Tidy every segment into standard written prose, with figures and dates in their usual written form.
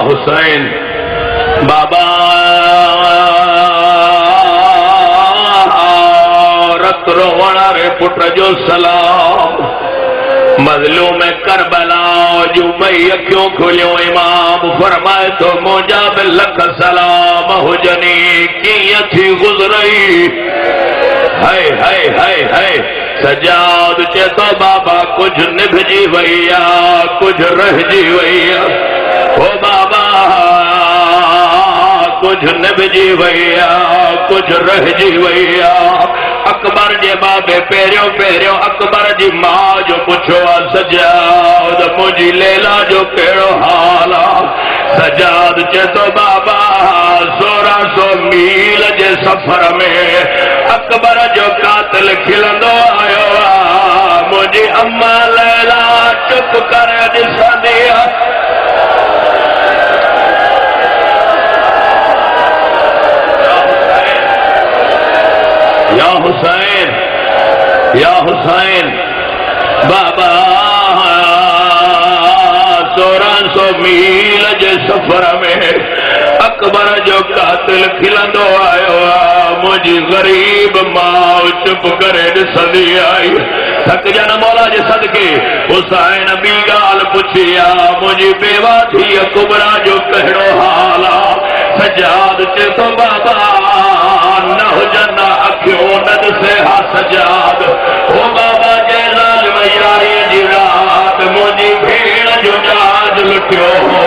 حسین بابا رت روڑا رے پٹر جو سلام مظلوم کربلا جو بھئی اکیوں کھلیوں امام فرمائے تو موجاب لکھ سلام حجنی کی تھی گزرئی ہائے ہائے ہائے ہائے سجاد چے تو بابا کچھ نبھجی ویا کچھ رہ جی ویا او بابا کچھ نبھجی ویا کچھ رہ جی ویا اکبر جے بابے پیریوں اکبر جی ماں جو پوچھو سجاد مجھے لیلا جو کیڑو حالا سجاد چے تو بابا 1600 میل جے سفر میں اکبر جو قاتل کھلندو آئیو مجھے اما لیلا چپ کر جسا دیا یا حسین یا حسین بابا 1600 میل جے سفر میں اکبر جو قاتل کھلندو آئیو مجھے غریب ماں چپ کرے سدی آئی تھک جانا مولا جے صدقے حسین بی گال پوچھیا مجھے بیوہ تھی اکبرہ جو کہڑو حالا سجاد چے تو بابا نہ جنا اکھیوں ند سے ہا سجاد او بابا جے ظالم یاری جی رات مجھے بھیڑ جو جاج لٹیو ہو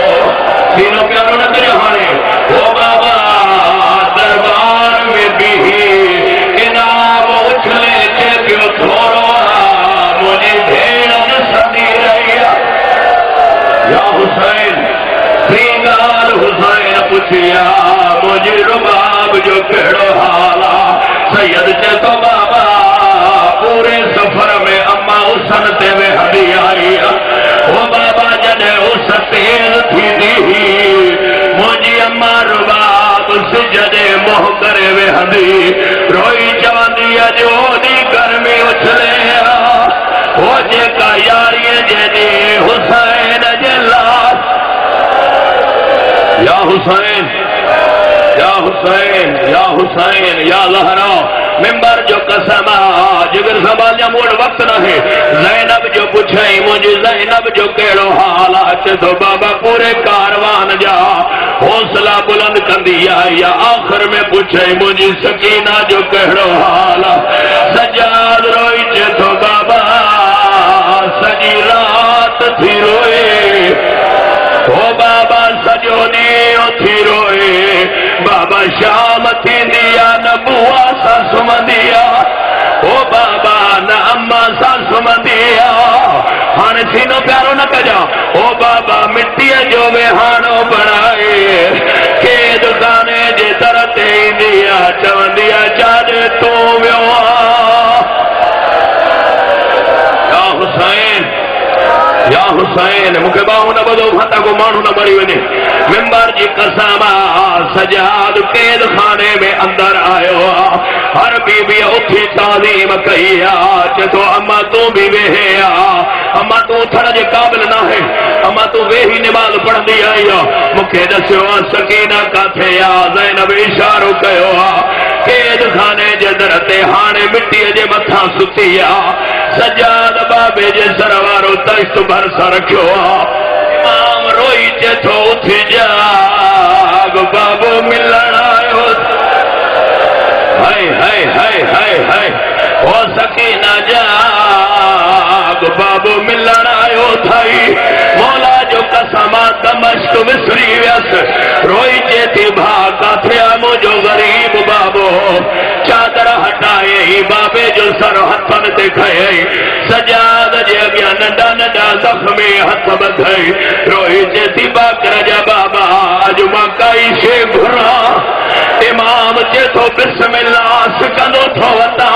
سینوں پیاروں نہ کرے ہانے او بابا دربار میں بھی انعام اچھلے چے کیوں تھوڑو مجھے بھیڑ جسدی رہی یا حسین سینگار حسین پوچھیا مجھے رباب جو کہڑو حالا سید چے تو بابا پورے سفر میں اما حسن تے میں ہڈی آئی او بابا جنے اس تیز تھی دی مجھے اما رباب سجدے موہ کرے وے ہڈی روئی چواندیا جو دی گرمی اچھلے ہو جے کا یاری جے حسین جلال یا حسین یا حسین یا حسین یا لہرا ممبر جو قسمہ جگر سنبھالیا موڑ وقت نہ ہے زینب جو پوچھائی مجھے زینب جو کیڑو حالات تو بابا پورے کاروان جا حوصلہ بلند کندیا یا آخر میں پوچھائی مجھے سکینہ جو کیڑو حالا سجاد روئی چے تو بابا سجی رات تھی روئے او بابا سجونی تھی روئے بابا شام تھی دیا نبوہ سا سمدیا او بابا نہ اما سا سمدیا ہاں سینوں پیاروں نہ کجا او بابا مٹی جو بہانو بڑھائے قید خانے جے درتے دیا چوندیا چاہے تو ویوا یا حسین یا حسین مکہ باہو نہ بدو بھتا کو مانو نہ مری ونے ممبر جی قسمہ سجاد قید خانے میں اندر آئے ہر بی بی اتھی تعظیم کہیا چتو اما تو بھی وہیا اما تو تھڑا جے قابل نہ ہے اما تو وہی نماز پڑھ دی آئی مکہ دسیو سکینہ کا تھے یا زینب اشارو کہو قید خانے جے درتے ہانے مٹی جے متھا ستیا سجاد بابے جے سروارو تشت بھر سا رکھو امام روئی چے تو اتھی جاگ بابو ملن آئے ہائے ہائے ہائے ہائے ہائے او سکینہ جاگ بابو ملن آئے تھائی مولا جو قسمہ دمشق مصری ویس روئی چے تھی بھاگا تھیا مجھو غریب بابو چادر ہٹائے ہی بابے جو سر ہتھن دکھائے سجاد جے گیا نڈا نڈا زخمی ہتھ بدھائی روئی چے تھی باکر جا بابا اجمہ کائی شے گھرا امام چے تو بسم اللہ سکندو تھو وطا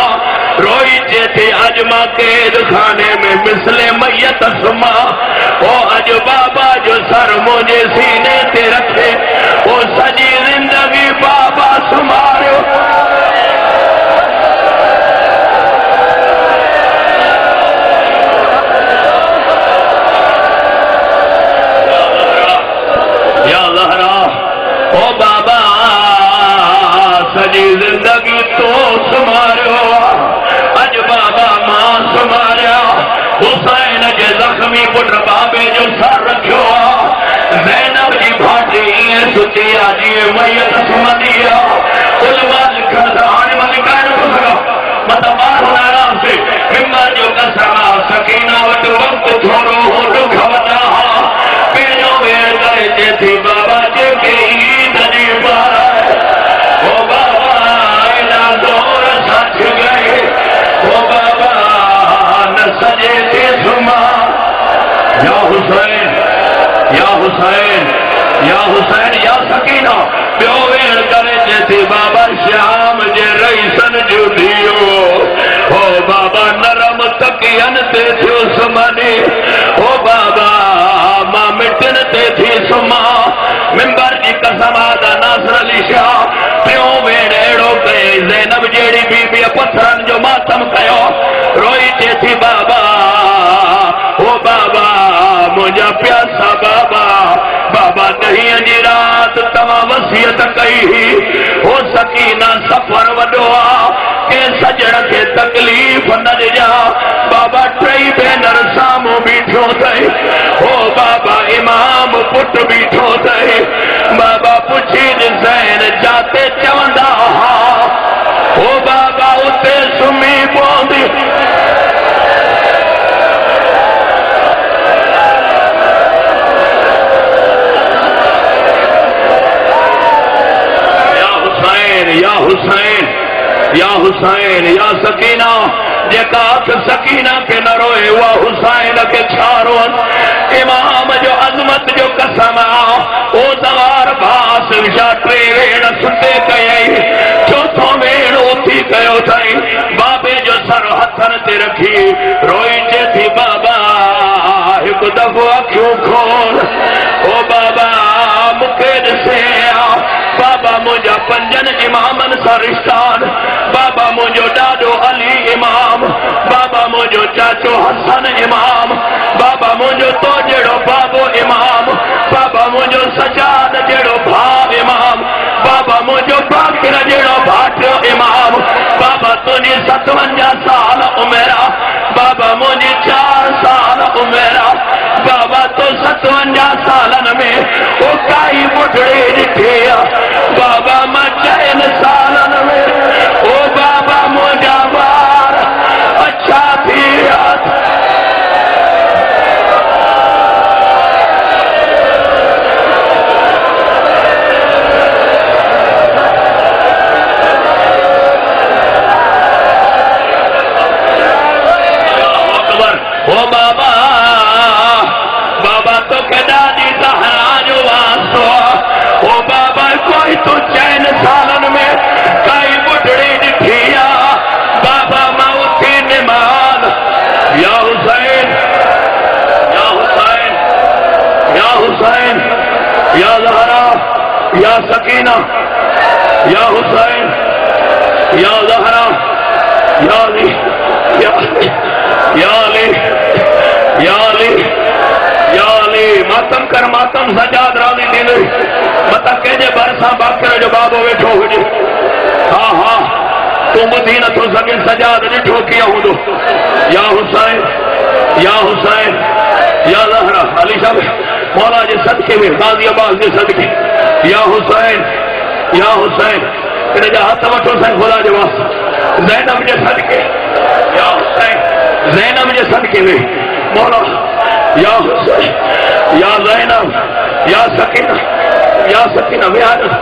روئی چے تھی اجمہ قید خانے میں مثل میت سما او اج بابا جو سر مجھے سینے تے رکھے او سجی زندگی بابا سمارو یا جی زندگی تو سمارو اج بابا ماں سماریا حسین جے زخمی پٹر بابے جو سر رکھو زینب جی بھاٹی سچیا جی میت سمدیا علماء لکھردان ملکان بسگا مطمار ہونا آرام سے ممبر جو کسرا سکینہ وٹ وقت تھوڑو ہو دکھونا پیجو ویر کرے جے تھی بابا جے کے عید جی بارا او بابا اینا دور سچ گئے او بابا نسجے تھے سما یا حسین یا حسین یا حسین یا سکینہ پیو ویر کرے جے تھی بابا شام جے رئیسن جو دیو او بابا نرم تکین تے تھی اسمانی او بابا ماں مٹن تے تھی سما ممبر جی قسم آدھا ناصر علی شاہ پیو ویڑیڑو گئے زینب جیڑی بی بی پتھرن جو ماتم کہو روئی تے تھی بابا او بابا مجھا پیاسا بابا بابا نہیں انجی رات تمام وسیعت کئی ہو سکینہ سفر وڈوا کہ سجڑ کے تکلیف نہ جا بابا ٹرئی بینر سامو بیٹھو دے او بابا امام پٹ بیٹھو دے بابا پوچھی زین جاتے چوندہ او بابا اتے سمی پوندی یا حسین یا حسین یا سکینہ جے کاف سکینہ کے نہ روئے وہ حسین کے چھارون امام جو عظمت جو قسم او دوار باس شاٹرے ویڑ ستے کئی چوتھوں ویڑ اوتھی کہو تھائی بابے جو سر ہتھن تے رکھی روئی چے تھی بابا ایک دفعہ کیوں کھول او بابا مکید سے بابا مجھا پنجن امامن سرشتان بابا مجھو ڈاڈو علی امام بابا مجھو چاچو حسن امام بابا مجھو تو جڑو بابو امام بابا مجھو سجاد جڑو بھاو امام بابا مجھو باکر جڑو بھاٹو امام بابا تنی 57 سال عمرہ بابا مجھے 4 سال عمرہ بابا تو 57 سالن میں وہ کائی بڑھڑے رکھیا بابا میں 4 سالن میں او بابا مجھا بار اچھا تھی یاد او بابا بابا تو کدا دی زہرا جو واسو او بابا کوئی تو 4 سالن میں کئی بڑھڑی دکھیا بابا موتی نماز یا حسین یا حسین یا حسین یا زہرا یا سکینہ یا حسین یا زہرا یا علی یا علی یا علی یا علی ماتم کر ماتم سجاد راضی دینے مطا کہجے برسا باکر جو بابو ویٹھو ہوئے ہاں ہاں تو مدینہ تو سکن سجاد نٹھو کیا ہوں دو یا حسین یا حسین یا زہرہ علی صاحب مولا جے صدقے میں غازی عباس جے صدقے یا حسین یا حسین کہ جا ہاتھ وٹھو سین خدا جو واسط زینب جے صدقے یا حسین زینب جے صدقے میں مولا یا حسین یا زینب یا سکینہ بیادت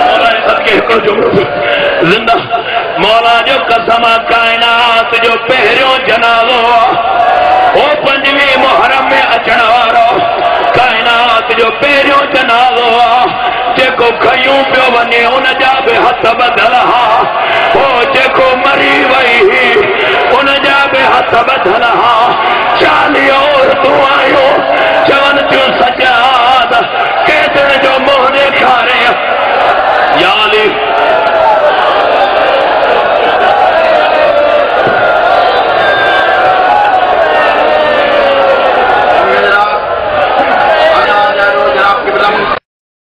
مولا صدقے کو جمعہ زندہ مولا جو قسم کائنات جو پہریوں جنازو او 5ویں محرم میں اچھنا وارو کائنات جو پہریوں جنازو جے کو کھیوں پیو بنے ان جا بے ہتھ بدلہا او جے کو مری وئی ان جا بے ہتھ بدلہا